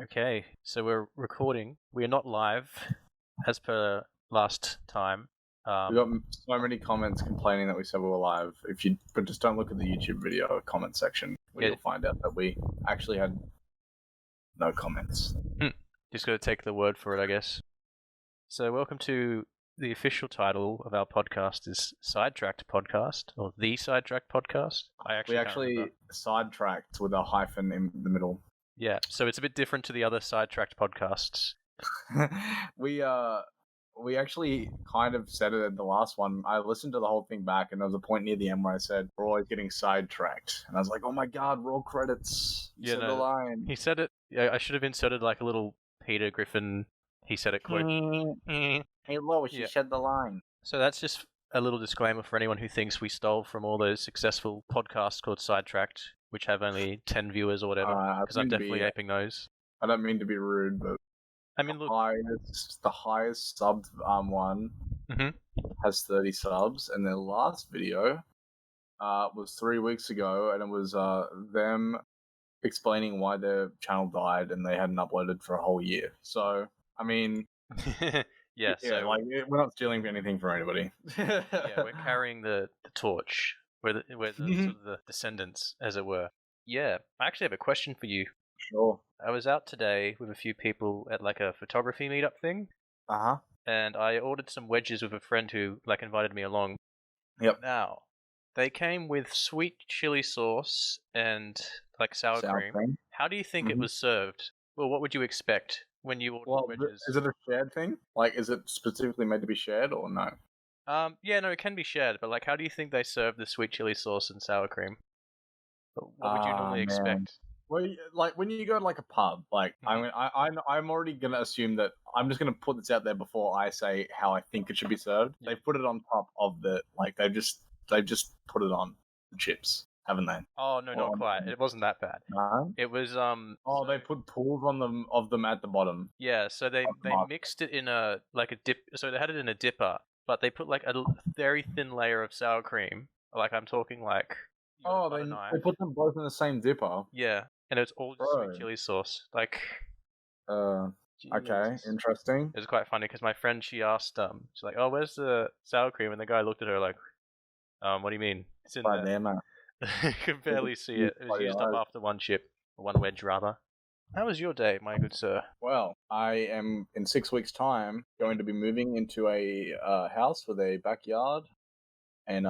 Okay, so we're recording. We are not live, as per last time. We got so many comments complaining that we said we were live. But just don't look at the YouTube video comment section, where you'll find out that we actually had no comments. Just got to take the word for it, I guess. So welcome to the official title of our podcast is Side-Tracked Podcast, or The Side-Tracked Podcast. We actually sidetracked with a hyphen in the middle. Yeah, so it's a bit different to the other Side-Tracked podcasts. We actually kind of said it in the last one. I listened to the whole thing back, and there was a point near the end where I said, we're always getting sidetracked. And I was like, oh my god, roll credits. You said the line. He said it. I should have inserted like a little Peter Griffin, he said it quote. Hey Lois, you said the line. So that's just a little disclaimer for anyone who thinks we stole from all those successful podcasts called Sidetracked, which have only 10 viewers or whatever, because I'm definitely aping those. I don't mean to be rude, but I mean, look, the highest subbed one has 30 subs, and their last video was 3 weeks ago, and it was them explaining why their channel died and they hadn't uploaded for a whole year. So, I mean, so like we're not stealing anything from anybody. Yeah, we're carrying the torch. We're the sort of the descendants, as it were. Yeah, I actually have a question for you. Sure. I was out today with a few people at like a photography meetup thing. And I ordered some wedges with a friend who like invited me along. Yep. Now, they came with sweet chili sauce and like sour cream. How do you think it was served? Well, what would you expect when you order wedges? Is it a shared thing? Like, is it specifically made to be shared or no? Yeah, no, it can be shared, but like, how do you think they serve the sweet chili sauce and sour cream? What would you normally expect? Well, like when you go to like a pub, like I'm already gonna assume that I'm just gonna put this out there before I say how I think it should be served. They put it on top of the they've just put it on the chips, haven't they? Oh no, not quite. It wasn't that bad. No? It was they put pools on them at the bottom. Yeah, so they mixed it in a dip. So they had it in a dipper, but they put like a very thin layer of sour cream. Like I'm talking like. They put them both in the same dipper. Yeah, and it's all just sweet chili sauce. Like. Okay, interesting. It was quite funny because my friend, she asked, she's like, "Oh, where's the sour cream?" And the guy looked at her like, "What do you mean? It's in there." You could barely see it. It was used up after one wedge rather. How was your day, my good sir? Well, I am in 6 weeks' time going to be moving into a house with a backyard and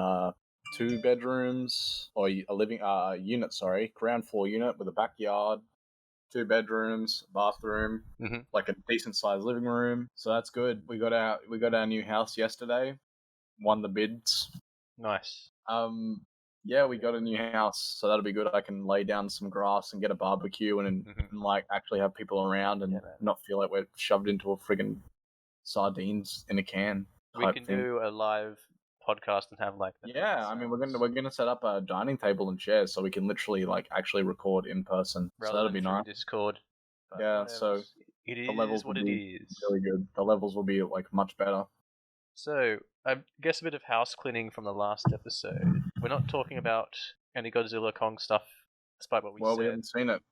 2 bedrooms, or a living unit, ground floor unit with a backyard, 2 bedrooms, bathroom, like a decent sized living room. So that's good. We got our new house yesterday. Won the bids. Nice. Yeah, we got a new house, so that'll be good. I can lay down some grass and get a barbecue and like actually have people around and not feel like we're shoved into a friggin' sardines in a can. We can do a live podcast and have like I mean we're gonna set up a dining table and chairs so we can literally like actually record in person. So that'll be nice. Discord. Yeah, so it is the levels what it is. Really good. The levels will be like much better. So I guess a bit of house cleaning from the last episode. We're not talking about any Godzilla Kong stuff, despite what we said. Well, we haven't seen it.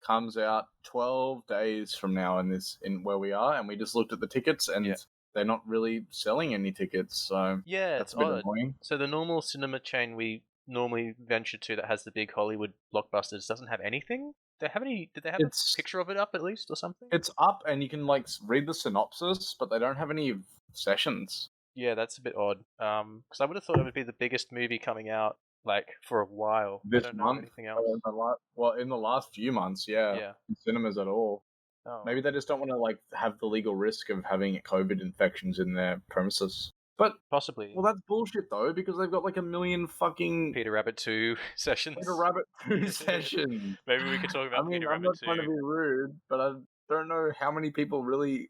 Comes out 12 days from now in where we are, and we just looked at the tickets and. Yeah. They're not really selling any tickets, so that's a bit annoying. So the normal cinema chain we normally venture to that has the big Hollywood blockbusters doesn't have anything? Did they have a picture of it up at least or something? It's up and you can like read the synopsis, but they don't have any sessions. Yeah, that's a bit odd. Because I would have thought it would be the biggest movie coming out like for a while. This I don't month? Know anything else. In the last few months, in cinemas at all. Oh. Maybe they just don't want to like have the legal risk of having COVID infections in their premises. But possibly. Well, that's bullshit though, because they've got like a million fucking Peter Rabbit 2 sessions. Peter Rabbit 2 sessions. Maybe we could talk about Peter Rabbit 2. I'm not trying to be rude, but I don't know how many people really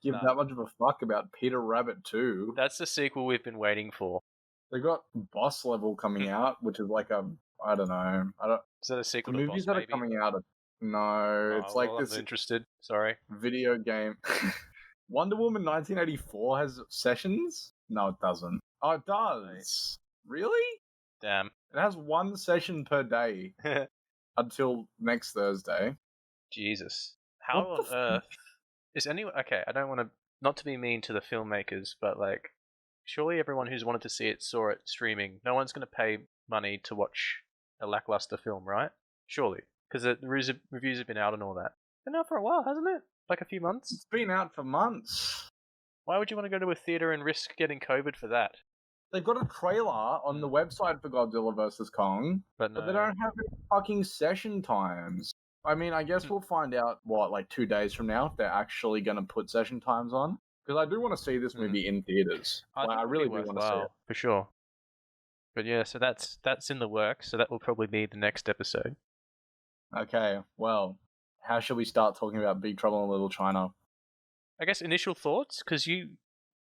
give that much of a fuck about Peter Rabbit 2. That's the sequel we've been waiting for. They got Boss Level coming out, which is like I don't know. Is that a sequel to movies that are coming out? No, it's like this. I'm interested. Sorry. Video game. Wonder Woman 1984 has sessions? No, it doesn't. Oh, it does. Really? Damn. It has 1 session per day. until next Thursday. Jesus. How on earth is anyone... Okay, I don't want to... Not to be mean to the filmmakers, but like... Surely everyone who's wanted to see it saw it streaming. No one's going to pay money to watch a lackluster film, right? Surely. Because the reviews have been out and all that. Been out for a while, hasn't it? Like a few months? It's been out for months. Why would you want to go to a theatre and risk getting COVID for that? They've got a trailer on the website for Godzilla vs. Kong, but they don't have any fucking session times. I mean, I guess we'll find out, like 2 days from now, if they're actually going to put session times on. Because I do want to see this movie in theaters. I really do want to see it. For sure. But yeah, so that's in the works, so that will probably be the next episode. Okay, well, how should we start talking about Big Trouble in Little China? I guess initial thoughts, because you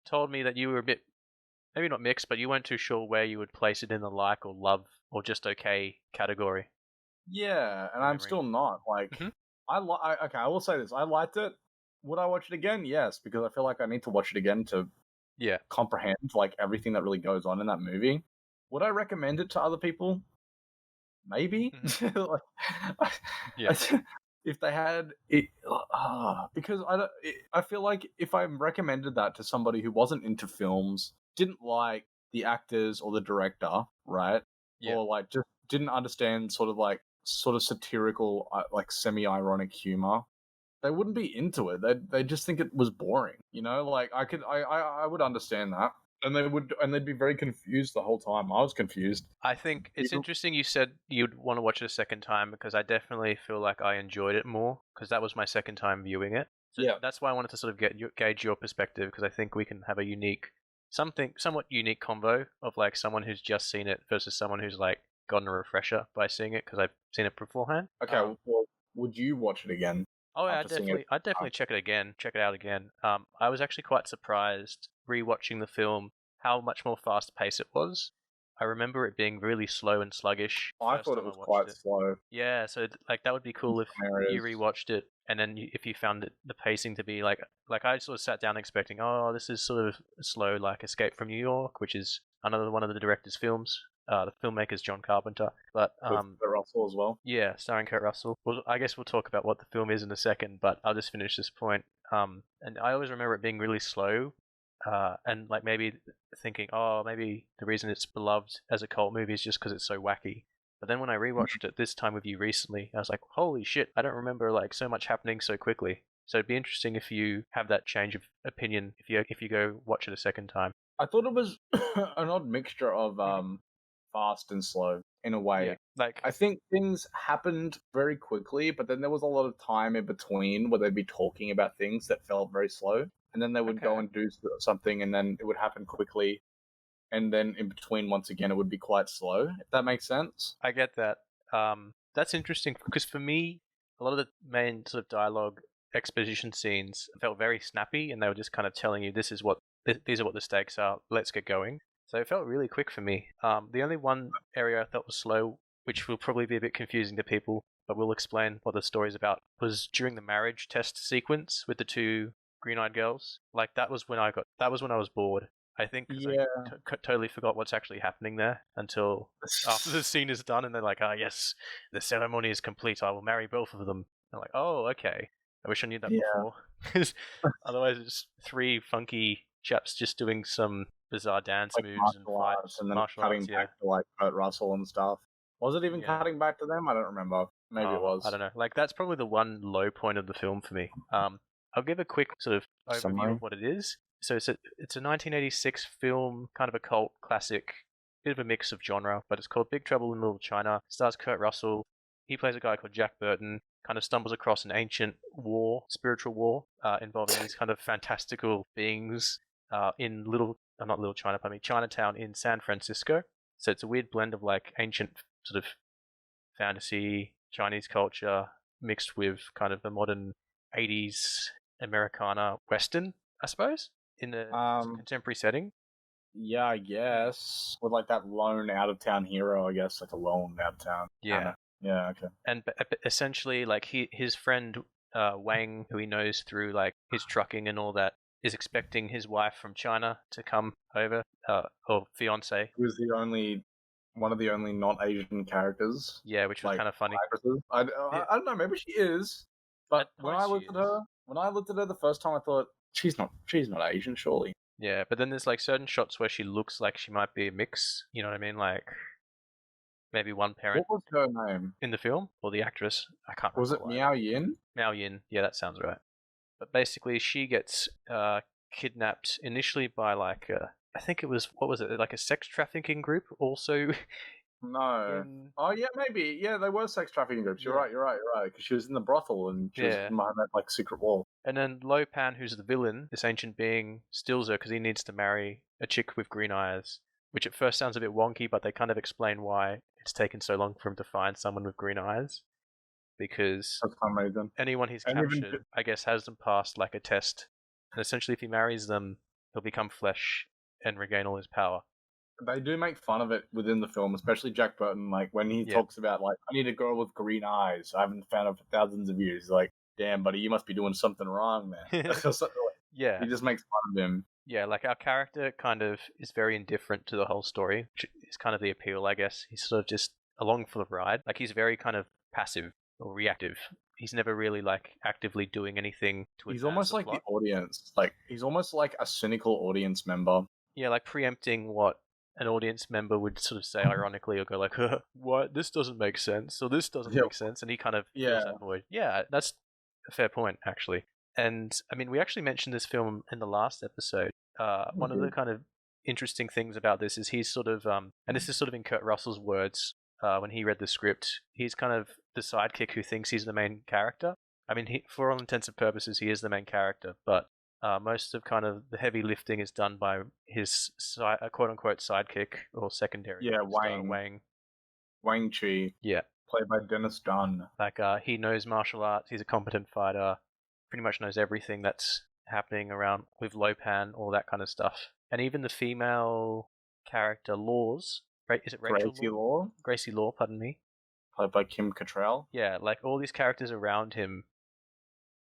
told me that you were a bit, maybe not mixed, but you weren't too sure where you would place it in the like or love or just okay category. Yeah, and I'm still not. Like, I will say this. I liked it. Would I watch it again? Yes, because I feel like I need to watch it again to comprehend like everything that really goes on in that movie. Would I recommend it to other people? Maybe. If they had it, because I feel like if I recommended that to somebody who wasn't into films, didn't like the actors or the director, right? Or like just didn't understand sort of satirical, like semi-ironic humor, they wouldn't be into it. They just think it was boring, you know. Like I would understand that, and they'd be very confused the whole time. I was confused. I think it's interesting you said you'd want to watch it a second time, because I definitely feel like I enjoyed it more because that was my second time viewing it. So that's why I wanted to sort of gauge your perspective, because I think we can have a somewhat unique convo of like someone who's just seen it versus someone who's like gotten a refresher by seeing it because I've seen it beforehand. Okay, well, would you watch it again? Oh, yeah, I'd definitely check it out again. I was actually quite surprised rewatching the film how much more fast paced it was. I remember it being really slow and sluggish. I thought it was quite slow. Yeah, so like that would be cool if you rewatched it, and then if you found the pacing to be like I sort of sat down expecting, oh, this is sort of slow, like Escape from New York, which is another one of the director's films. The filmmaker's John Carpenter, but Kurt Russell as well. Yeah, starring Kurt Russell. Well, I guess we'll talk about what the film is in a second, but I'll just finish this point. And I always remember it being really slow, and like maybe thinking, oh, maybe the reason it's beloved as a cult movie is just because it's so wacky. But then when I rewatched it this time with you recently, I was like, holy shit, I don't remember like so much happening so quickly. So it'd be interesting if you have that change of opinion if you go watch it a second time. I thought it was an odd mixture of fast and slow in a way. Yeah, like I think things happened very quickly, but then there was a lot of time in between where they'd be talking about things that felt very slow, and then they would go and do something, and then it would happen quickly, and then in between once again it would be quite slow, if that makes sense. I get that. That's interesting because for me, a lot of the main sort of dialogue exposition scenes felt very snappy, and they were just kind of telling you these are what the stakes are, let's get going. So it felt really quick for me. The only one area I thought was slow, which will probably be a bit confusing to people, but we'll explain what the story's about, was during the marriage test sequence with the two green-eyed girls. Like that was when I was bored. I think I totally forgot what's actually happening there until after the scene is done, and they're like, yes, the ceremony is complete. I will marry both of them. I'm like, oh, okay. I wish I knew that before. Otherwise, it's three funky chaps just doing some bizarre dance like moves and fights, and then cutting back to like Kurt Russell and stuff. Was it even cutting back to them? I don't remember. Maybe it was. I don't know. Like that's probably the one low point of the film for me. I'll give a quick sort of overview of what it is. So it's a 1986 film, kind of a cult classic, bit of a mix of genre, but it's called Big Trouble in Little China. It stars Kurt Russell. He plays a guy called Jack Burton. Kind of stumbles across an ancient spiritual war, involving these kind of fantastical beings in Chinatown in San Francisco. So it's a weird blend of like ancient sort of fantasy Chinese culture mixed with kind of the modern 80s Americana Western, I suppose, in a contemporary setting. Yeah, I guess. With like that lone out of town hero, I guess, like a lone out of town. Yeah. Kinda. Yeah, okay. And essentially, like his friend Wang, who he knows through like his trucking and all that, is expecting his wife from China to come over, or fiance. Who's the only one of the only non-Asian characters. Yeah, which was like, kind of funny. I don't know. Maybe she is, but when I looked at her the first time, I thought she's not Asian, surely. Yeah, but then there's like certain shots where she looks like she might be a mix. You know what I mean? Like maybe one parent. What was her name in the film, or the actress? I can't remember. Was it Miao Yin? Miao Yin. Yeah, that sounds right. But basically, she gets kidnapped initially by like I think it was, what was it, like a sex trafficking group also. No. Oh yeah, maybe. Yeah, they were sex trafficking groups. You're right. Because she was in the brothel and she was behind that like secret wall. And then Lo Pan, who's the villain, this ancient being, steals her because he needs to marry a chick with green eyes, which at first sounds a bit wonky, but they kind of explain why it's taken so long for him to find someone with green eyes. Because anyone he's captured, I guess, hasn't passed like a test. And essentially, if he marries them, he'll become flesh and regain all his power. They do make fun of it within the film, especially Jack Burton. Like when he talks about like, I need a girl with green eyes. I haven't found her for thousands of years. He's like, damn, buddy, you must be doing something wrong, man. Yeah, he just makes fun of him. Yeah, like our character kind of is very indifferent to the whole story, which is kind of the appeal, I guess. He's sort of just along for the ride. Like he's very kind of passive or reactive. He's never really like actively doing anything to advance. He's almost like the audience. Like he's almost like a cynical audience member. Yeah, like preempting what an audience member would sort of say ironically, or go like, what? This doesn't make sense, or this doesn't make sense, and he kind of fills that void. Yeah, that's a fair point, actually. And I mean, we actually mentioned this film in the last episode. One of the kind of interesting things about this is he's sort of, and this is sort of in Kurt Russell's words, when he read the script, he's kind of the sidekick who thinks he's the main character. I mean, for all intents and purposes, he is the main character, but most of kind of the heavy lifting is done by his quote-unquote sidekick or secondary. Yeah, Wang Chi. Yeah. Played by Dennis Dunn. Like, he knows martial arts, he's a competent fighter, pretty much knows everything that's happening around with Lo Pan, all that kind of stuff. And even the female character, Laws, right? Is it Rachel Law? Gracie Law, pardon me. Played by Kim Cattrall. Yeah, like all these characters around him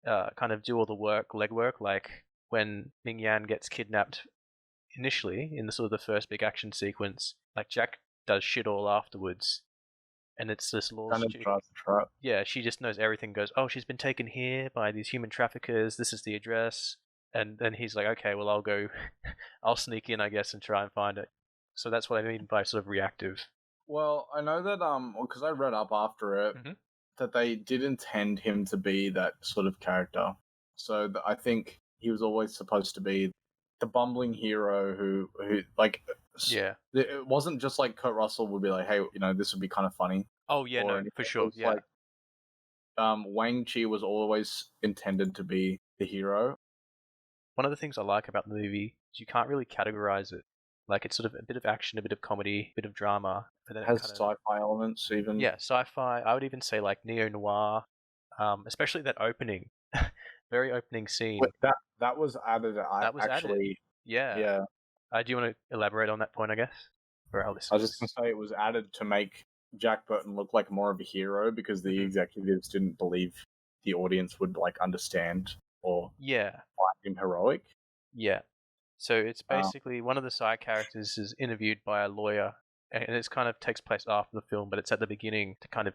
kind of do all the legwork, like when Ming Yan gets kidnapped initially in the sort of the first big action sequence, like Jack does shit all afterwards. And it's this Law's yeah, she just knows everything, goes, oh, she's been taken here by these human traffickers, this is the address. And then he's like, okay, well, I'll go, I'll sneak in, I guess, and try and find it. So that's what I mean by sort of reactive. Well, I know that, because I read up after it, that they did intend him to be that sort of character. So I think he was always supposed to be the bumbling hero who like, yeah, it wasn't just like Kurt Russell would be like, hey, this would be kind of funny. Oh yeah, no, for sure. Yeah. Like, Wang Chi was always intended to be the hero. One of the things I like about the movie is you can't really categorize it. Like, it's sort of a bit of action, a bit of comedy, a bit of drama. But then it has sci-fi elements even. Yeah, sci-fi. I would even say like neo-noir, especially that opening, very opening scene. Wait, that was added. That was actually added. Yeah. Yeah. Do you want to elaborate on that point, I guess? For our listeners? I was just going to say it was added to make Jack Burton look like more of a hero because the executives didn't believe the audience would like understand or find him heroic. Yeah. So it's basically one of the side characters is interviewed by a lawyer, and it kind of takes place after the film, but it's at the beginning to kind of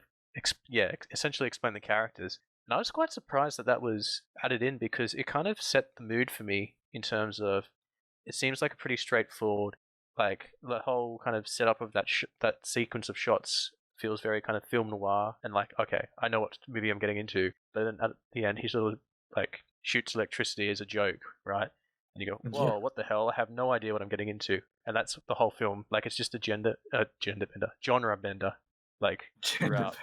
essentially explain the characters. And I was quite surprised that was added in because it kind of set the mood for me in terms of it seems like a pretty straightforward, like the whole kind of setup of that that sequence of shots feels very kind of film noir and like, okay, I know what movie I'm getting into. But then at the end, he sort of like shoots electricity as a joke, right? And you go, whoa, what the hell? I have no idea what I'm getting into. And that's the whole film. Like, it's just a genre bender. Like, throughout.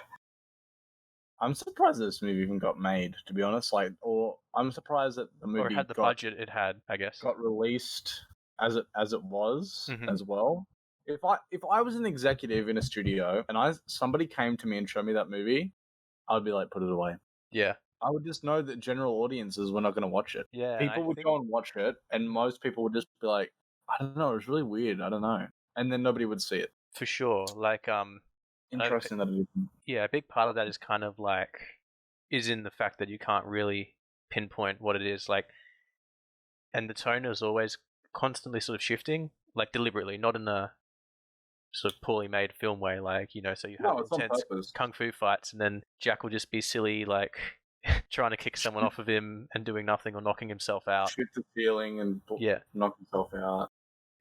I'm surprised this movie even got made, to be honest. Like, or I'm surprised that the movie or it had the budget it had, I guess. Got released as it was as well. If I was an executive in a studio and somebody came to me and showed me that movie, I'd be like, put it away. Yeah. I would just know that general audiences were not going to watch it. Yeah, people would go and watch it, and most people would just be like, I don't know, it was really weird, I don't know. And then nobody would see it. For sure. Like, interesting that it isn't. Yeah, a big part of that is kind of like, is in the fact that you can't really pinpoint what it is. Like, and the tone is always constantly sort of shifting, like deliberately, not in a sort of poorly made film way, like, so you have No, it's on intense purpose. kung fu fights, and then Jack will just be silly, like trying to kick someone off of him and doing nothing or knocking himself out. Shoot the ceiling and knock himself out.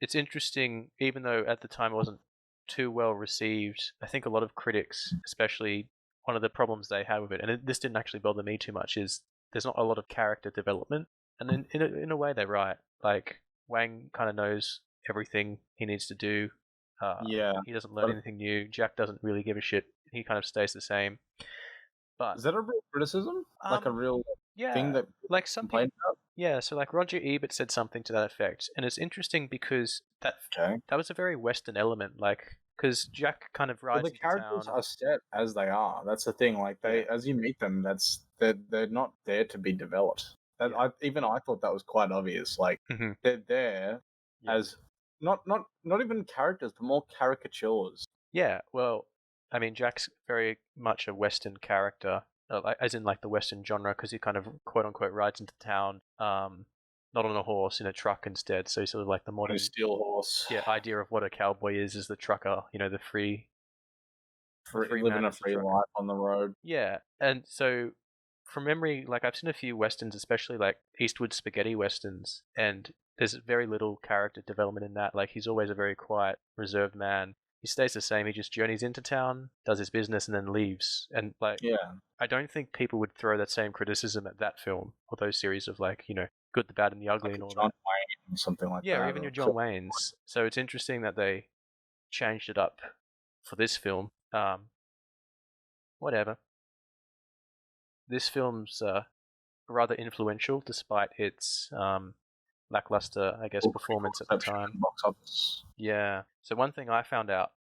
It's interesting, even though at the time it wasn't too well received. I think a lot of critics, especially one of the problems they had with it, and this didn't actually bother me too much, is there's not a lot of character development. And in a way, they're right. Like, Wang kind of knows everything he needs to do. He doesn't learn anything new. Jack doesn't really give a shit. He kind of stays the same. But is that a real criticism? Like a real thing that like some people, yeah, so like Roger Ebert said something to that effect, and it's interesting because that was a very Western element, like, because Jack kind of rides into town. The characters are set as they are. That's the thing. Like, as you meet them, they're not there to be developed. I thought that was quite obvious. Like, they're there as not even characters, but more caricatures. Yeah, well, I mean, Jack's very much a Western character, as in like the Western genre, because he kind of quote unquote rides into town, not on a horse, in a truck instead. So sort of like the modern steel horse. Yeah, idea of what a cowboy is the trucker, the free living a free life on the road. Yeah, and so from memory, like I've seen a few westerns, especially like Eastwood spaghetti westerns, and there's very little character development in that. Like, he's always a very quiet, reserved man. He stays the same. He just journeys into town, does his business, and then leaves. And like, I don't think people would throw that same criticism at that film or those series of like, Good, the Bad, and the Ugly, like and all John Wayne or something like that. Yeah, or even your John Waynes. So it's interesting that they changed it up for this film. Whatever. This film's rather influential, despite its lackluster, I guess, performance at the time. Box office. Yeah. So one thing I found out,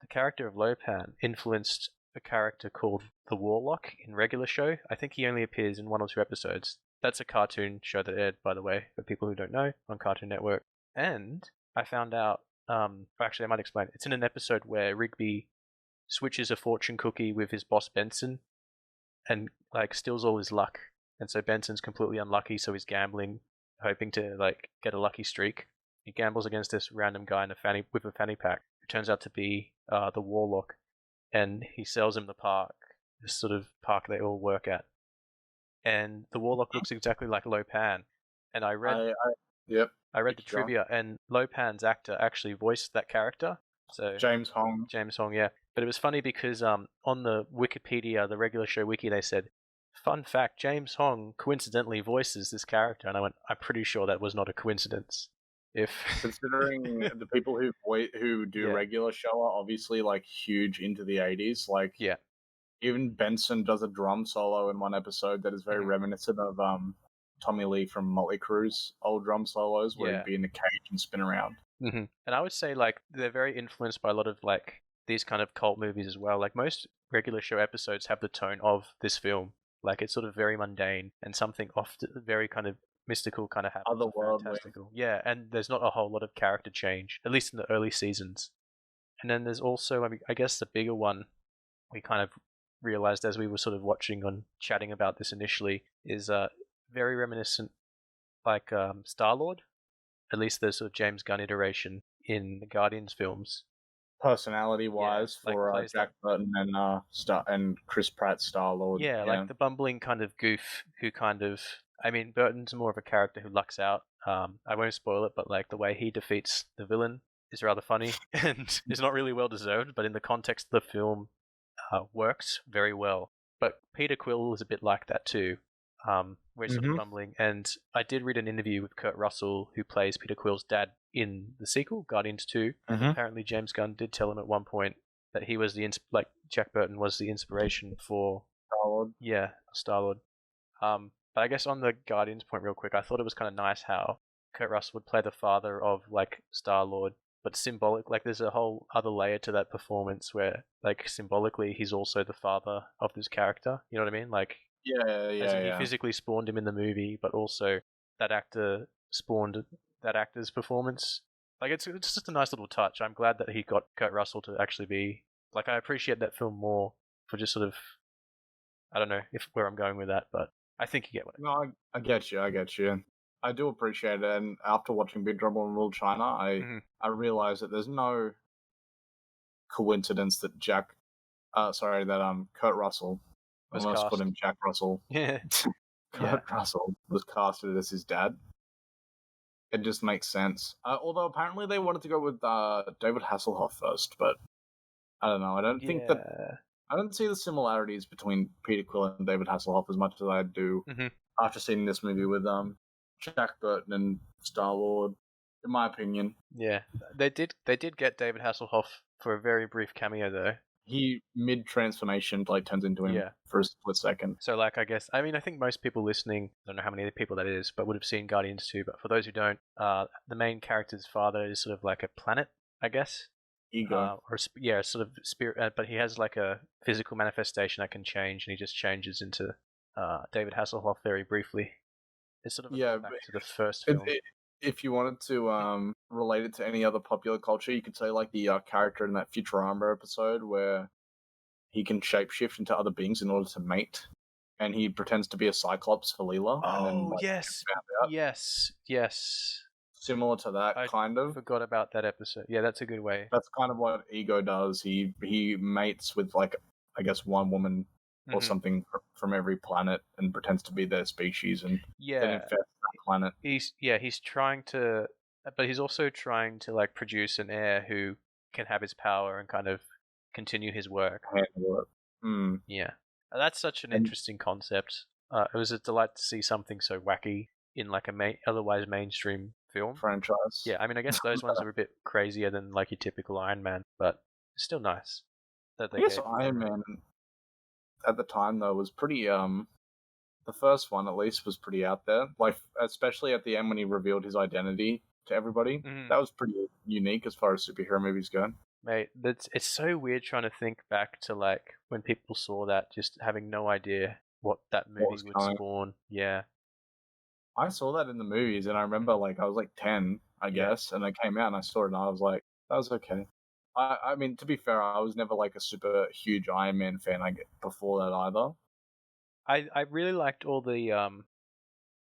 the character of Lopan influenced a character called the Warlock in regular show. I think he only appears in 1 or 2 episodes. That's a cartoon show that aired, by the way, for people who don't know, on Cartoon Network. And I found out, actually I might explain, it's in an episode where Rigby switches a fortune cookie with his boss Benson and like steals all his luck. And so Benson's completely unlucky, so he's gambling, hoping to like get a lucky streak. He gambles against this random guy with a fanny pack, who turns out to be the Warlock, and he sells him the park, this sort of park they all work at. And the Warlock looks exactly like Lopan. And I read the trivia, and Lopan's actor actually voiced that character. So James Hong, yeah. But it was funny because on the Wikipedia, the regular show wiki, they said, fun fact, James Hong coincidentally voices this character. And I went, I'm pretty sure that was not a coincidence. Considering the people who do regular show are obviously like huge into the 80s, like even Benson does a drum solo in one episode that is very reminiscent of Tommy Lee from Motley Crue's old drum solos, where he'd be in a cage and spin around. And I would say like they're very influenced by a lot of like these kind of cult movies as well. Like most regular show episodes have the tone of this film. Like, it's sort of very mundane, and something often very kind of mystical kind of happens. Fantastical. Yeah, and there's not a whole lot of character change, at least in the early seasons. And then there's also, I guess the bigger one we kind of realized as we were sort of watching and chatting about this initially is very reminiscent, like Star-Lord, at least the sort of James Gunn iteration in the Guardians films. Personality-wise, for Jack Burton and Chris Pratt Star-Lord. Yeah, like the bumbling kind of goof who kind of... I mean, Burton's more of a character who lucks out. I won't spoil it, but like the way he defeats the villain is rather funny and is not really well deserved, but in the context of the film, works very well. But Peter Quill is a bit like that too, where he's sort of bumbling. And I did read an interview with Kurt Russell, who plays Peter Quill's dad in the sequel, Guardians 2. And apparently James Gunn did tell him at one point that he was Jack Burton was the inspiration for Star-Lord. Yeah, Star-Lord. But I guess on the Guardians point real quick, I thought it was kind of nice how Kurt Russell would play the father of like Star-Lord, but symbolic, like there's a whole other layer to that performance where like symbolically he's also the father of this character. You know what I mean? Like he physically spawned him in the movie, but also that actor spawned that actor's performance. Like it's just a nice little touch. I'm glad that he got Kurt Russell to actually be like, I appreciate that film more for just sort of, I don't know where I'm going with that, but I think you get what I mean. No, I get you. I do appreciate it, and after watching Big Trouble in Little China, I realized that there's no coincidence that Kurt Russell, I Was almost cast. called him Jack Russell. Yeah. Kurt Russell was casted as his dad. It just makes sense. Although apparently they wanted to go with David Hasselhoff first, but I don't know. I don't think that I don't see the similarities between Peter Quill and David Hasselhoff as much as I do after seeing this movie with Jack Burton and Star-Lord, in my opinion. Yeah, they did get David Hasselhoff for a very brief cameo though. He mid-transformation turns into him for a split second. So I guess, I think most people listening, I don't know how many people that is, but would have seen Guardians 2, but for those who don't, the main character's father is sort of like a planet, I guess. Ego. Sort of spirit, but he has like a physical manifestation that can change, and he just changes into David Hasselhoff very briefly. It's sort of a back to the first film. If you wanted to relate it to any other popular culture, you could say the character in that Futurama episode where he can shapeshift into other beings in order to mate, and he pretends to be a Cyclops for Leela. Oh, and then, yes. Similar to that, kind of. I forgot about that episode. Yeah, that's a good way. That's kind of what Ego does. He mates with I guess one woman or something from every planet and pretends to be their species and then infests that planet. He's trying to, but he's also trying to produce an heir who can have his power and kind of continue his work. Yeah, that's such an interesting concept. It was a delight to see something so wacky in a otherwise mainstream film franchise. Yeah, I guess those ones are a bit crazier than your typical Iron Man, but it's still nice that they. I guess Iron Man at the time though was pretty the first one at least was pretty out there, especially at the end when he revealed his identity to everybody. That was pretty unique as far as superhero movies go. Mate, it's so weird trying to think back to when people saw that, just having no idea what that movie would spawn. Yeah, I saw that in the movies, and I remember I was 10, I guess, and I came out and I saw it, and I was like, that was okay. I mean, to be fair, I was never a super huge Iron Man fan before that either. I really liked all the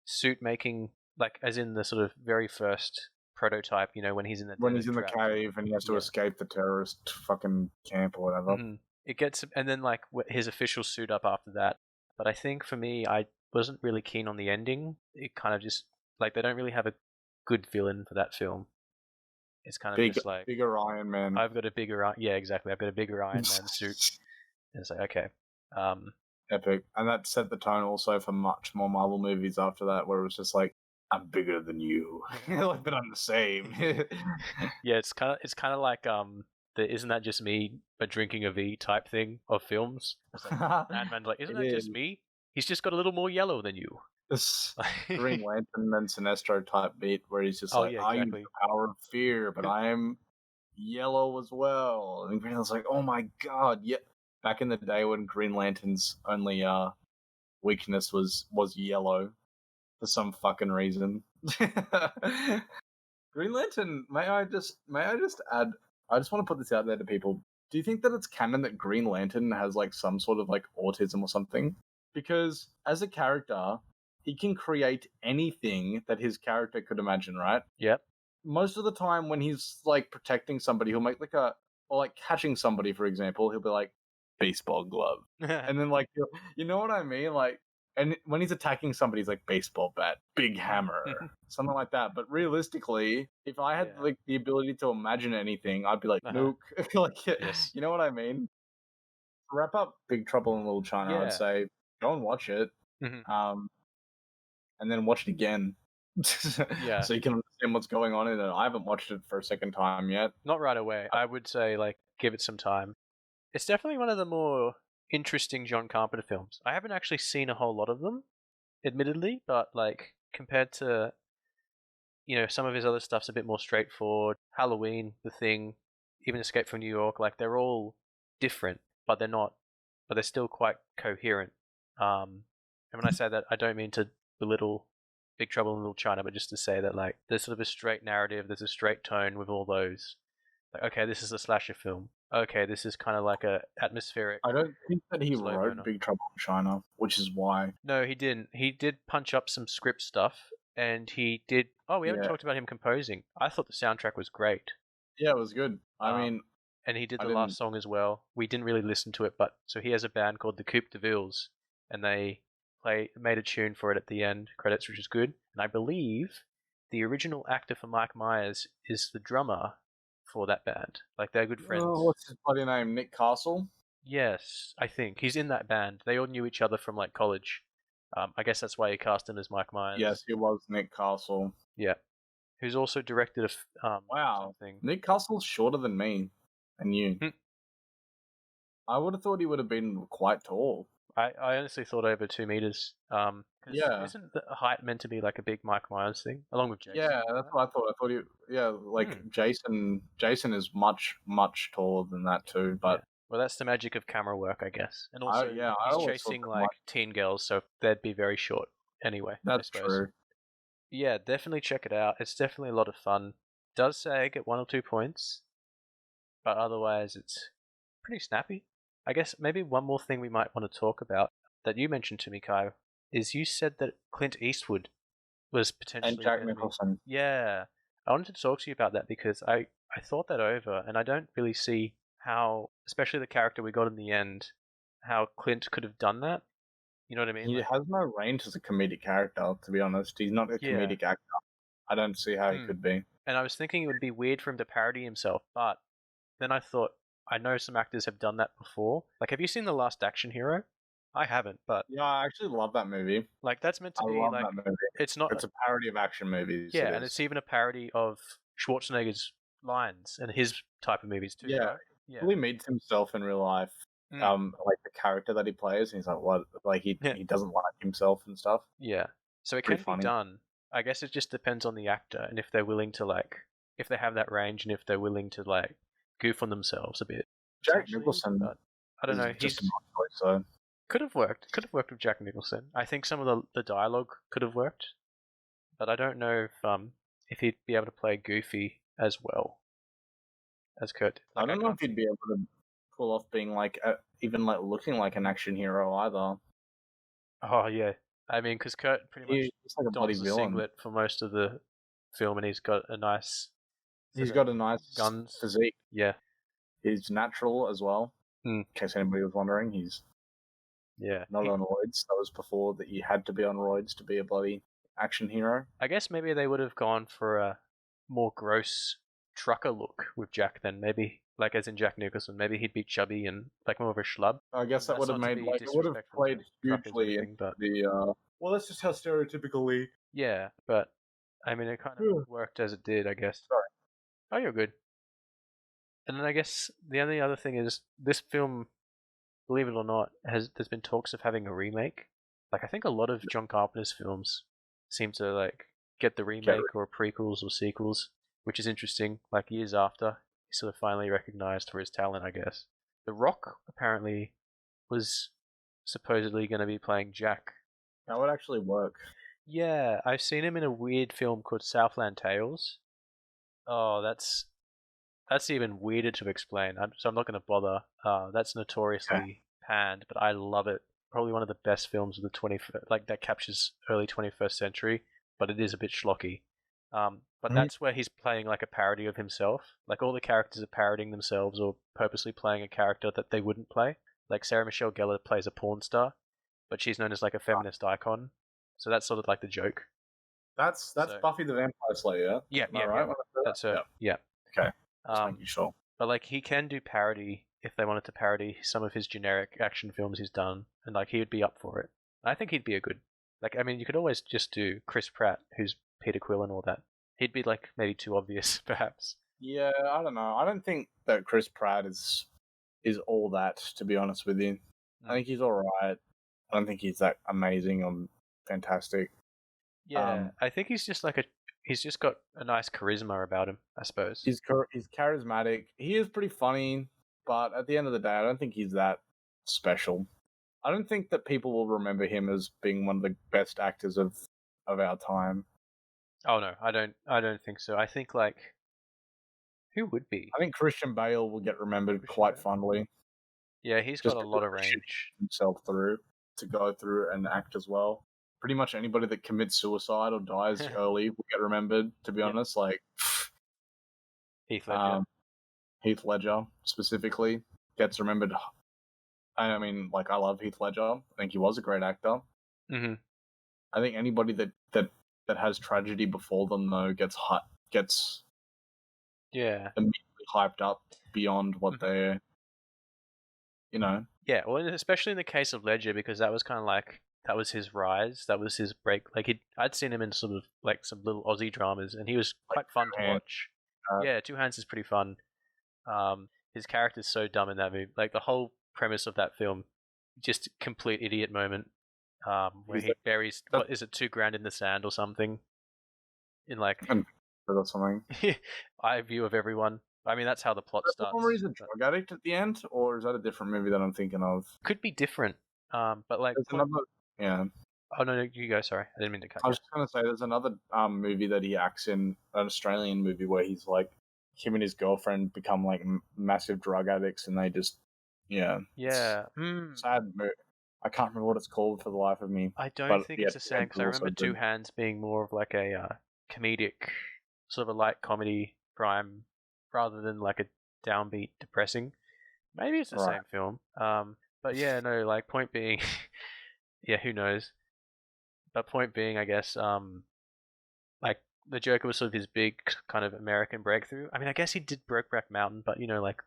suit making, as in the sort of very first prototype, when he's in the cave and he has to escape the terrorist fucking camp or whatever. It gets, and then his official suit up after that. But I think for me, I wasn't really keen on the ending. It kind of just they don't really have a good villain for that film. It's kind of just bigger Iron Man. I've got a bigger I've got a bigger Iron Man suit. And it's okay. Epic. And that set the tone also for much more Marvel movies after that, where it was just I'm bigger than you. But I'm the same. Yeah, it's kind of like the "Isn't that just me?" but drinking a V type thing of films. Ant-Man's "Isn't that just me? He's just got a little more yellow than you." This Green Lantern and Sinestro type beat where he's just I use the power of fear, but I am yellow as well. And Green Lantern's oh my god, yeah. Back in the day when Green Lantern's only weakness was yellow for some fucking reason. Green Lantern, may I just add, I just want to put this out there to people. Do you think that it's canon that Green Lantern has some sort of autism or something? Because as a character, he can create anything that his character could imagine, right? Yep. Most of the time when he's protecting somebody, he'll make or catching somebody, for example, he'll be baseball glove. And then you know what I mean? And when he's attacking somebody, he's baseball bat, big hammer, something like that. But realistically, if I had the ability to imagine anything, I'd be nuke. Yes. You know what I mean? To wrap up Big Trouble in Little China, I'd say go and watch it. And then watch it again. So you can understand what's going on in it. I haven't watched it for a second time yet. Not right away. I would say give it some time. It's definitely one of the more interesting John Carpenter films. I haven't actually seen a whole lot of them, admittedly, but compared to some of his other stuff's a bit more straightforward. Halloween, The Thing, even Escape from New York, they're all different, but they're still quite coherent. And when I say that, I don't mean to belittle Big Trouble in Little China, but just to say that there's sort of a straight narrative, there's a straight tone with all those. Okay, this is a slasher film. Okay, this is kind of a atmospheric. I don't think that he wrote Big Trouble in China, which is why. No, he didn't. He did punch up some script stuff, and he did. Oh, we haven't talked about him composing. I thought the soundtrack was great. Yeah, it was good. I mean, and he did I the didn't. last song as well. We didn't really listen to it, but so he has a band called the Coupe de Villes, and they made a tune for it at the end credits, which is good. And I believe the original actor for Mike Myers is the drummer for that band. Like they're good friends. Oh, what's his bloody name? Nick Castle? Yes, I think he's in that band. They all knew each other from like college. I guess that's why he cast him as Mike Myers. Yes, he was Nick Castle. Yeah, who's also directed Wow, something. Nick Castle's shorter than me and you. Hmm. I would have thought he would have been quite tall. I honestly thought over 2 meters. Yeah. Isn't the height meant to be like a big Mike Myers thing, along with Jason? Yeah, that's what I thought. I thought Jason is much, much taller than that too. But well, that's the magic of camera work, I guess. And also, he's chasing like teen girls, so they'd be very short anyway. That's true. Yeah, definitely check it out. It's definitely a lot of fun. Does sag at 1 or 2 points, but otherwise it's pretty snappy. I guess maybe one more thing we might want to talk about that you mentioned to me, Kai, is you said that Clint Eastwood was potentially and Jack Nicholson. Yeah, I wanted to talk to you about that because I thought that over, and I don't really see how, especially the character we got in the end, how Clint could have done that. You know what I mean? He has no range as a comedic character, to be honest. He's not a comedic actor. I don't see how he could be. And I was thinking it would be weird for him to parody himself, but then I thought, I know some actors have done that before. Like, have you seen The Last Action Hero? I haven't, but yeah, I actually love that movie. Like, that's meant to be like that movie. It's not. It's a parody of action movies. Yeah, and it's even a parody of Schwarzenegger's lines and his type of movies too. Yeah, right? He really meets himself in real life. Like the character that he plays, and he's like, what? Like he doesn't like himself and stuff. Yeah, so it can be done. I guess it just depends on the actor and if they're willing to if they have that range and if they're willing to goof on themselves a bit. Jack Nicholson, but I don't know. He's just not choice, so. Could have worked. Could have worked with Jack Nicholson. I think some of the dialogue could have worked, but I don't know if he'd be able to play Goofy as well as Kurt. I don't know if he'd be able to pull off being even looking like an action hero either. Oh yeah, I mean, because Kurt pretty much like a bloody villain singlet for most of the film, and he's got a nice. He's got a nice guns physique. Yeah, he's natural as well. In case anybody was wondering, he's not on roids. That was before that you had to be on roids to be a bloody action hero. I guess maybe they would have gone for a more gross trucker look with Jack then. Maybe as in Jack Nicholson. Maybe he'd be chubby and more of a schlub. I guess that would have made it would have played hugely into the. Well, that's just how stereotypically. Yeah, but I mean, it kind of worked as it did, I guess. Sorry. Oh, you're good. And then I guess the only other thing is this film, believe it or not, there's been talks of having a remake. I think a lot of John Carpenter's films seem to get the remake or prequels or sequels, which is interesting. Years after, he's sort of finally recognized for his talent, I guess. The Rock apparently was supposedly going to be playing Jack. That would actually work. Yeah, I've seen him in a weird film called Southland Tales. Oh, that's even weirder to explain. So I'm not going to bother. That's notoriously panned, but I love it. Probably one of the best films of the 21st, that captures early 21st century, but it is a bit schlocky. But that's where he's playing a parody of himself. All the characters are parodying themselves or purposely playing a character that they wouldn't play. Sarah Michelle Gellar plays a porn star, but she's known as a feminist icon. So that's sort of the joke. That's Buffy the Vampire Slayer. Yeah, right? That's her. Yeah. Okay. Just making sure. But he can do parody if they wanted to parody some of his generic action films he's done, and he would be up for it. I think he'd be a good. I mean, you could always just do Chris Pratt, who's Peter Quill and all that. He'd be maybe too obvious, perhaps. Yeah, I don't know. I don't think that Chris Pratt is all that, to be honest with you. I think he's all right. I don't think he's that amazing or fantastic. Yeah, I think he's just he's just got a nice charisma about him, I suppose. He's charismatic. He is pretty funny, but at the end of the day, I don't think he's that special. I don't think that people will remember him as being one of the best actors of our time. Oh no, I don't think so. I think who would be? I think Christian Bale will get remembered quite fondly. Yeah, he's got a lot of range himself to go through and act as well. Pretty much anybody that commits suicide or dies early will get remembered, to be honest. Heath Ledger. Heath Ledger specifically gets remembered. I mean, like, I love Heath Ledger. I think he was a great actor. Mm-hmm. I think anybody that has tragedy before them though gets immediately hyped up beyond what they're, Yeah, well, especially in the case of Ledger, because that was kind of like, that was his rise, that was his break. Like, I'd seen him in sort of like some little Aussie dramas, and he was quite fun to watch. Yeah, Two Hands is pretty fun. His character's so dumb in that movie. Like, the whole premise of that film, just complete idiot moment, where he buries, what is it, $2,000 in the sand or something, in like or something. eye view of everyone. I mean, that's how the plot starts. Where he's a drug addict at the end, or is that a different movie that I'm thinking of? Could be different, but like, yeah. Oh no, you go. Sorry, I didn't mean to cut you. I was just gonna say, there's another movie that he acts in, an Australian movie where he's like, him and his girlfriend become like massive drug addicts, and they just, yeah, sad movie. I can't remember what it's called for the life of me. I don't think it's the same, because I remember Two Hands being more of like a comedic, sort of a light comedy crime, rather than like a downbeat depressing. Maybe it's the same film. But yeah, no, like, point being, yeah, who knows? But point being, I guess, like, the Joker was sort of his big kind of American breakthrough. I mean, I guess he did Brokeback Mountain, but like,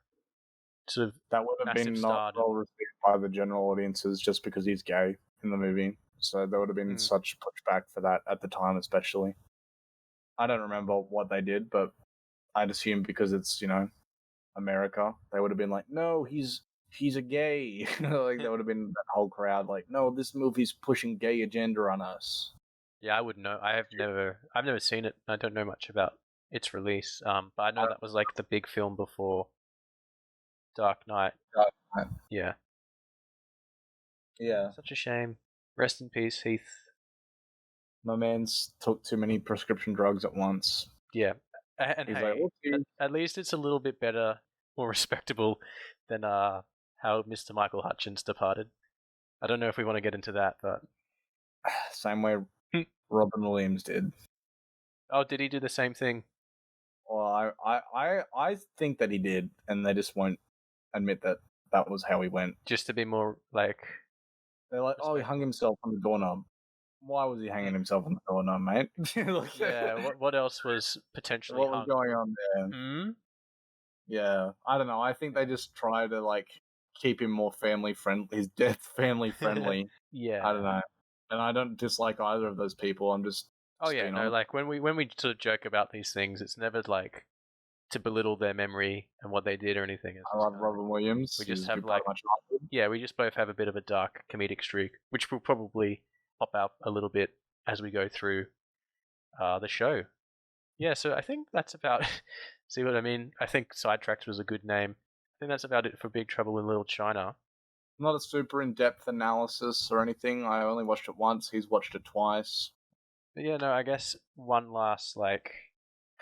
sort of that would have been not well received by the general audiences just because he's gay in the movie. So there would have been such pushback for that at the time, especially. I don't remember what they did, but I'd assume because it's, America, they would have been like, no, he's a gay. Like, there would have been that whole crowd like, no, this movie's pushing gay agenda on us. Yeah, I wouldn't know. I've never seen it. I don't know much about its release. But I know that was like the big film before Dark Knight. Yeah. Yeah. Such a shame. Rest in peace, Heath. My man's took too many prescription drugs at once. Yeah. And he's hey, like, at least it's a little bit better, more respectable than how Mr. Michael Hutchins departed. I don't know if we want to get into that, but same way Robin Williams did. Oh, did he do the same thing? Well, I think that he did, and they just won't admit that was how he went. Just to be more like, they're like, oh, he hung himself on the doorknob. Why was he hanging himself on the doorknob, mate? Like, yeah. What else was potentially? What was going on there? Yeah, I don't know. I think they just try to like keep him more family friendly. His death family friendly. Yeah. I don't know, and I don't dislike either of those people. I'm just. Oh yeah, no. Like, when we sort of joke about these things, it's never like to belittle their memory and what they did or anything. I love Robin Williams. We just have like, we just both have a bit of a dark comedic streak, which will probably pop out a little bit as we go through the show. Yeah, so I think that's about. See what I mean? I think Sidetracked was a good name. I think that's about it for Big Trouble in Little China. Not a super in-depth analysis or anything. I only watched it once. He's watched it twice. But yeah, no, I guess one last like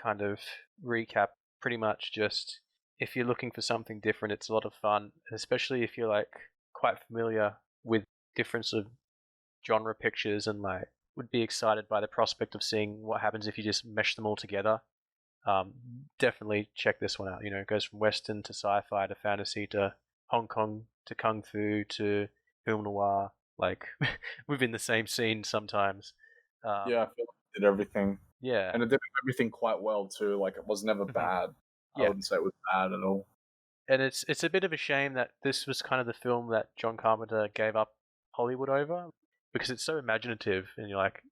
kind of recap. Pretty much just, if you're looking for something different, it's a lot of fun, especially if you're like quite familiar with different sort of genre pictures and like would be excited by the prospect of seeing what happens if you just mesh them all together. Definitely check this one out. It goes from Western to sci-fi to fantasy to Hong Kong to Kung Fu to film noir, like within the same scene sometimes. Yeah, I feel like it did everything. Yeah. And it did everything quite well too. Like, it was never bad. Yeah. I wouldn't say it was bad at all. And it's a bit of a shame that this was kind of the film that John Carpenter gave up Hollywood over, because it's so imaginative, and you're like,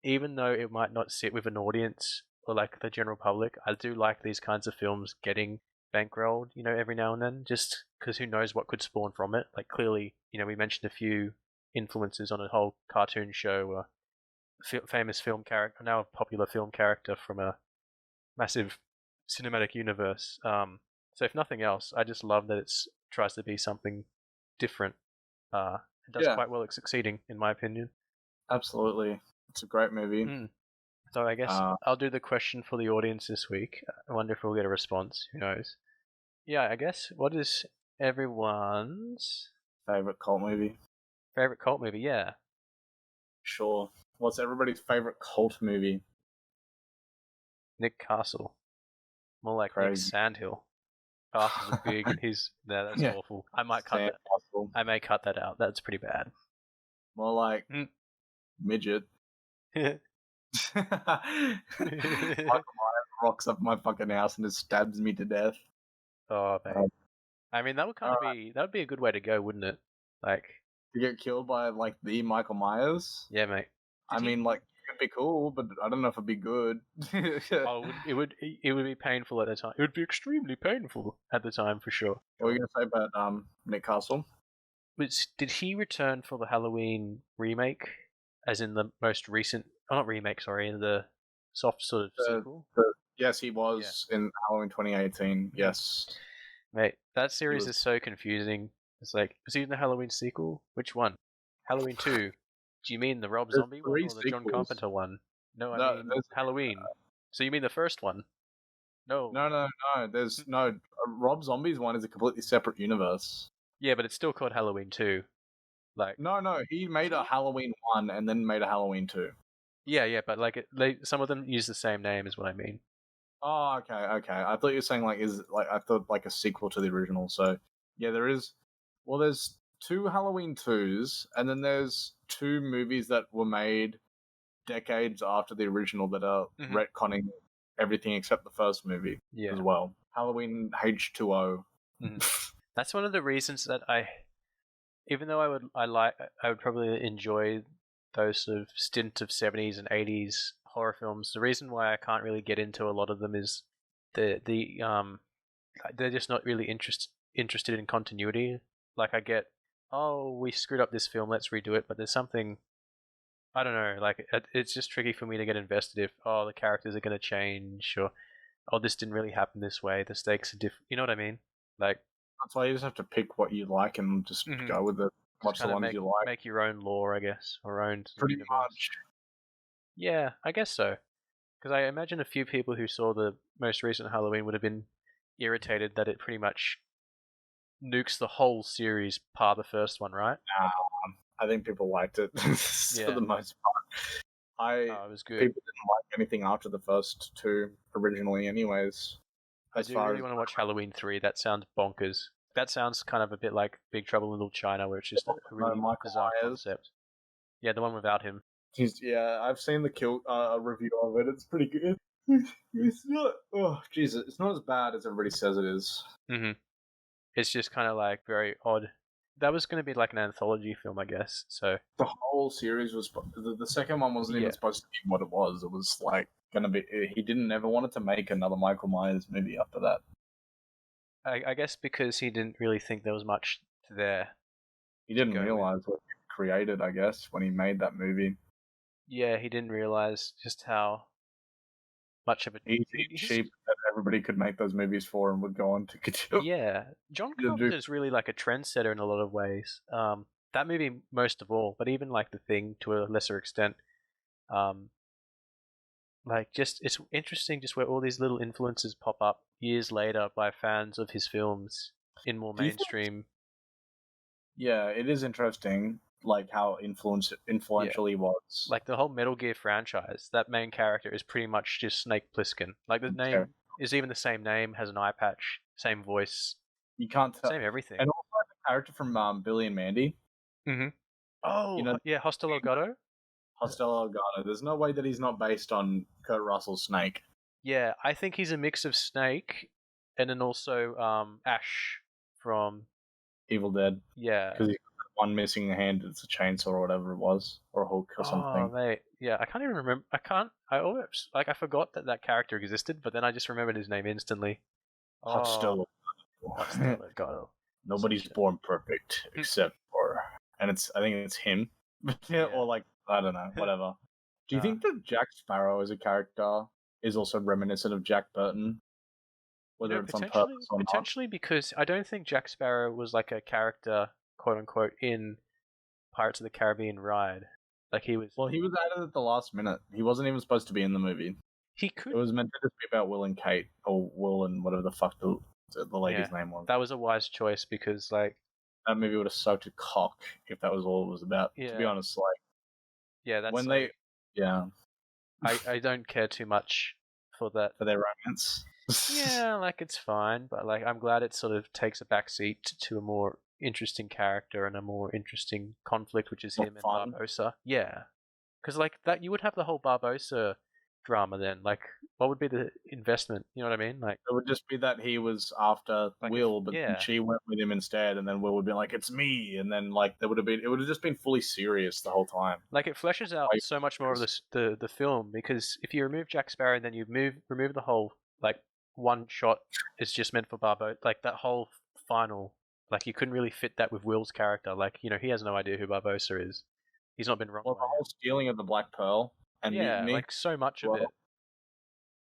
even though it might not sit with an audience or like the general public, I do like these kinds of films getting bankrolled, every now and then, just because who knows what could spawn from it. Like, clearly, we mentioned a few influences on a whole cartoon show or famous film character, now a popular film character from a massive cinematic universe. So if nothing else, I just love that it tries to be something different. It does quite well at succeeding, in my opinion. Absolutely. It's a great movie. So I guess I'll do the question for the audience this week. I wonder if we'll get a response. Who knows? Yeah, I guess, what is everyone's favorite cult movie? Favorite cult movie, yeah. Sure. What's everybody's favorite cult movie? Nick Castle. More like Nick Sandhill. asses are big and he's that's awful. I might cut that. I may cut that out. That's pretty bad. More like midget. Michael Myers rocks up my fucking house and just stabs me to death. Oh man. I mean, that would be a good way to go, wouldn't it? Like to get killed by like the Michael Myers. Yeah, mate. I mean, like it could be cool, but I don't know if it'd be good. It would be painful at the time. It would be extremely painful at the time for sure. What were you gonna say about Nick Castle? Did he return for the Halloween remake, as in the most recent? Oh, not remake, sorry, the soft sort of sequel. Yes, he was in Halloween 2018. Yes, mate, that series is so confusing. It's like, was he in the Halloween sequel? Which one? Halloween 2. Do you mean the Rob Zombie one or the John Carpenter one? No, I mean Halloween. So you mean the first one? No. No. There's no Rob Zombie's one is a completely separate universe. Yeah, but it's still called Halloween 2. Like No, he made a Halloween 1 and then made a Halloween 2. Yeah, but like some of them use the same name, is what I mean. Oh, okay. I thought you were saying I thought like a sequel to the original. So yeah, there is. Well, there's 2 Halloween 2s, and then there's 2 movies that were made decades after the original that are retconning everything except the first movie as well. Halloween H2O. That's one of the reasons that even though I would probably enjoy those sort of stint of 70s and 80s horror films. The reason why I can't really get into a lot of them is they're just not really interested in continuity. Like I get, we screwed up this film, let's redo it. But there's something, I don't know, like it's just tricky for me to get invested if the characters are going to change, or this didn't really happen this way. The stakes are different. You know what I mean? Like that's why you just have to pick what you like and just go with it. Watch the ones you like. Make your own lore, I guess, or own pretty universe. Much. Yeah, I guess so. Because I imagine a few people who saw the most recent Halloween would have been irritated that it pretty much nukes the whole series par the first one, right? I think people liked it for the most part. It was good. People didn't like anything after the first 2 originally anyways. I do really want to watch Halloween 3. That sounds bonkers. That sounds kind of a bit like Big Trouble in Little China, where it's just a really bizarre concept. Yeah, the one without him. I've seen the a review of it. It's pretty good. It's not. Oh, Jesus! It's not as bad as everybody says it is. It's just kind of like very odd. That was going to be like an anthology film, I guess. So the whole series was. The second one wasn't even supposed to be what it was. It was like going to be. He didn't ever wanted to make another Michael Myers movie after that. I guess because he didn't really think there was much there. He didn't realize what he created, I guess, when he made that movie. Yeah, he didn't realize just how much of a cheap that everybody could make those movies for and would go on to continue. Yeah, John Carpenter is really like a trendsetter in a lot of ways. That movie most of all, but even like The Thing to a lesser extent. Like just it's interesting just where all these little influences pop up years later by fans of his films in more mainstream. Yeah, it is interesting. Like how influential he was. Like the whole Metal Gear franchise, that main character is pretty much just Snake Plissken. Like the name is even the same name, has an eye patch, same voice. You can't tell. Same everything. And also the character from Billy and Mandy. Oh, yeah, Hostel Elgato? Hostel Elgato. There's no way that he's not based on Kurt Russell's Snake. Yeah, I think he's a mix of Snake and then also Ash from Evil Dead. Yeah. Because he's got one missing hand, it's a chainsaw or whatever it was, or a hook or something. Oh, mate. Yeah, I can't even remember. I forgot that character existed, but then I just remembered his name instantly. Hostel Elgato. Nobody's born perfect except for, and I think it's him. Or like, I don't know, whatever. Do you think that Jack Sparrow as a character is also reminiscent of Jack Burton? Whether it's on purpose or not? Potentially, because I don't think Jack Sparrow was like a character, quote unquote, in Pirates of the Caribbean Ride. Like he was. Well, he was added at the last minute. He wasn't even supposed to be in the movie. He could. It was meant to just be about Will and Kate, or Will and whatever the fuck the lady's name was. That was a wise choice because, like, that movie would have sucked a cock if that was all it was about. Yeah. To be honest, like, yeah, that's when I don't care too much for that for their romance. Yeah, like it's fine, but like I'm glad it sort of takes a backseat to a more interesting character and a more interesting conflict, which is More him and fun. Barbossa. Yeah, because like that, you would have the whole Barbossa drama then. Like, what would be the investment? You know what I mean? Like, It would just be that he was after like if Will, but then yeah, she went with him instead, and then Will would be like, "It's me," and then like it would have just been fully serious the whole time. like it fleshes out Like, so much more of the film, because if you remove Jack Sparrow and then you remove the whole like one shot is just meant for Barbo, like that whole final, like you couldn't really fit that with Will's character. Like, you know, he has no idea who Barbossa is. He's not been wrong well, the by whole now. stealing of the Black Pearl and Yeah, mutiny. like so much of it. Well,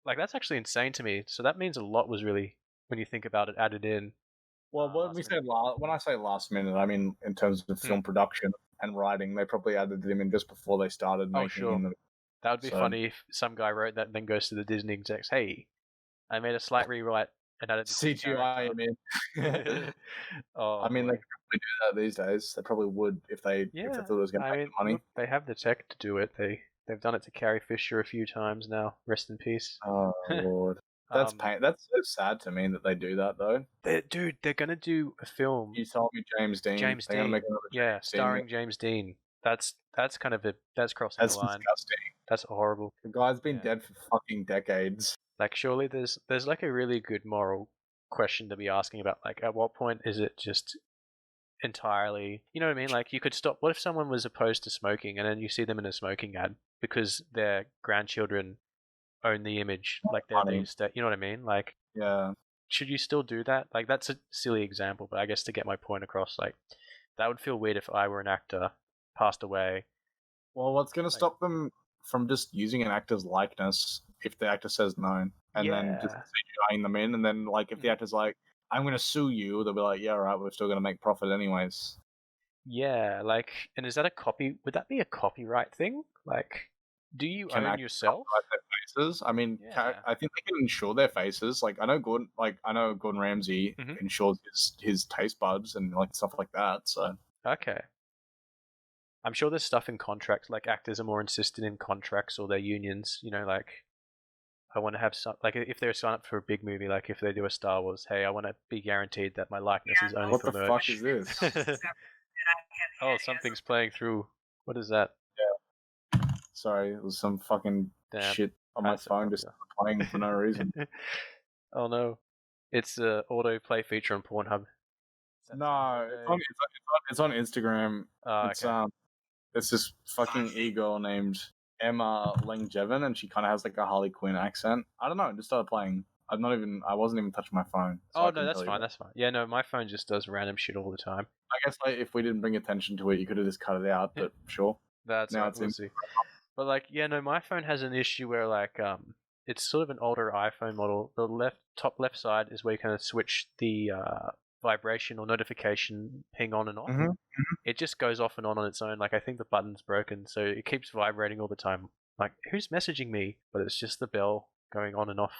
Like that's actually insane to me. So that means a lot was really, when you think about it, added in. well, when Last we say minute. when I say last minute, I mean in terms of film production and writing. They probably added him in just before they started Oh, making sure. him. That would be So funny if some guy wrote that and then goes to the Disney execs, hey, I made a slight rewrite and added this new CGI him character. in. Oh I mean, they boy. could probably do that these days. They probably would if they Yeah. thought it was going to I make mean, them money. look, they have the tech to do it. They've done it to Carrie Fisher a few times now. Rest in peace. Oh Lord, that's pain. That's so sad to me that they do that though. Dude, they're gonna do a film. You told me James Dean. James They're going to make Dean. another Yeah, James Dean movie. starring James Dean. That's kind of that's crossing the That's line. disgusting. That's horrible. The guy's been Yeah. dead for fucking decades. Like surely there's like a really good moral question to be asking about, like at what point is it just entirely, you know what I mean? Like you could stop. What if someone was opposed to smoking and then you see them in a smoking ad because their grandchildren own the image, like they're the Funny. estate, you know what I mean? Like, Yeah. should you still do that? Like that's a silly example, but I guess to get my point across, like that would feel weird if I were an actor, passed away. Well, what's going to Like, stop them from just using an actor's likeness if the actor says no, and then just yeah. CGIing them in, and then like if the actor's like, "I'm going to sue you," they'll be like, "Yeah, all right, we're still going to make profit anyways." Yeah, like, and is that a copy? Would that be a copyright thing? Like, do you Can own actors yourself? copyright their faces? I mean, Yeah. I think they can insure their faces. Like I know Gordon Ramsay insures his taste buds and like stuff like that. So Okay. I'm sure there's stuff in contracts, like actors are more insistent in contracts or their unions, you know, like I want to have some, like if they're signed up for a big movie, like if they do a Star Wars, hey, I want to be guaranteed that my likeness is only what for the merch. fuck is this? Oh, something's playing through. What is that? Sorry, it was some fucking Damn. shit on my phone just playing for no reason. Oh no. It's the autoplay feature on Pornhub. No, it's on Instagram. Oh, It's okay. it's this fucking e-girl named Emma Langevin, and she kind of has like a Harley Quinn accent. I don't know. It just started playing. I wasn't even touching my phone. So Oh I no, couldn't that's tell you fine. what. That's fine. Yeah, no, my phone just does random shit all the time. I guess like, if we didn't bring attention to it, you could have just cut it out. But sure. That's Now right. it's We'll in. see. But like, yeah, no, my phone has an issue where like, it's sort of an older iPhone model. The top left side is where you kind of switch the vibration or notification ping on and off. Mm-hmm. It just goes off and on its own. Like I think the button's broken, so it keeps vibrating all the time. Like who's messaging me? But it's just the bell going on and off.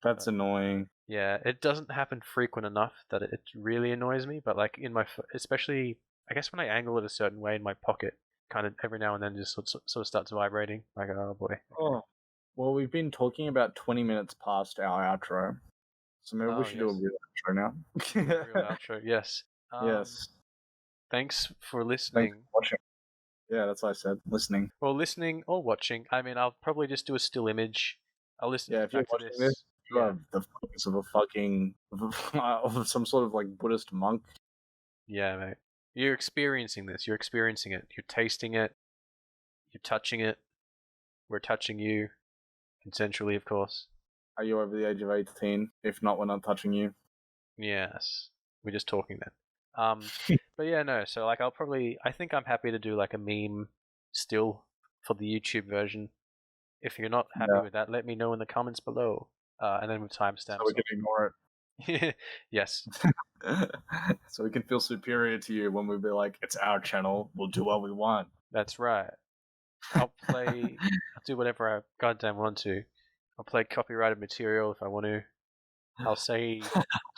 That's annoying. Yeah, it doesn't happen frequent enough that it really annoys me. But like in my, especially, I guess when I angle it a certain way in my pocket, kind of every now and then just sort of starts vibrating. Like, oh boy. Okay. Oh, well, we've been talking about 20 minutes past our outro, so maybe we should do a real outro now. Real outro, yes. Yes. Thanks for listening. Thanks for watching. Yeah, that's what I said. Listening. Well, listening or watching. I mean, I'll probably just do a still image. I'll listen Yeah, if you're back to watching this, you Yeah. are the focus of a fucking of some sort of like Buddhist monk. Yeah, mate. You're experiencing this. You're experiencing it. You're tasting it. You're touching it. We're touching you. Consensually, of course. Are you over the age of 18? If not, we're not touching you. Yes. We're just talking then. But yeah, no. So like, I think I'm happy to do like a meme still for the YouTube version. If you're not happy with that, let me know in the comments below. And then with timestamps. So we can ignore it. Yes. So we can feel superior to you when we be like, it's our channel. We'll do what we want. That's right. I'll do whatever I goddamn want to. I'll play copyrighted material if I want to. I'll say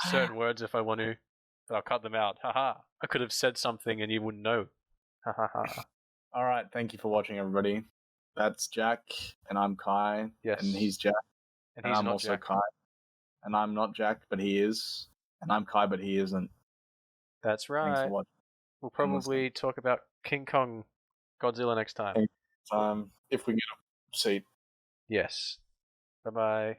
certain words if I want to, but I'll cut them out. Haha. I could have said something and you wouldn't know. Ha ha ha. All right. Thank you for watching, everybody. That's Jack, and I'm Kai. Yes. And he's Jack. And he's I'm not also Jack. Kai. And I'm not Jack, but he is. And I'm Kai, but he isn't. That's right. Thanks for watching. We'll probably talk about King Kong Godzilla next time. If we get a seat. Yes. Bye-bye.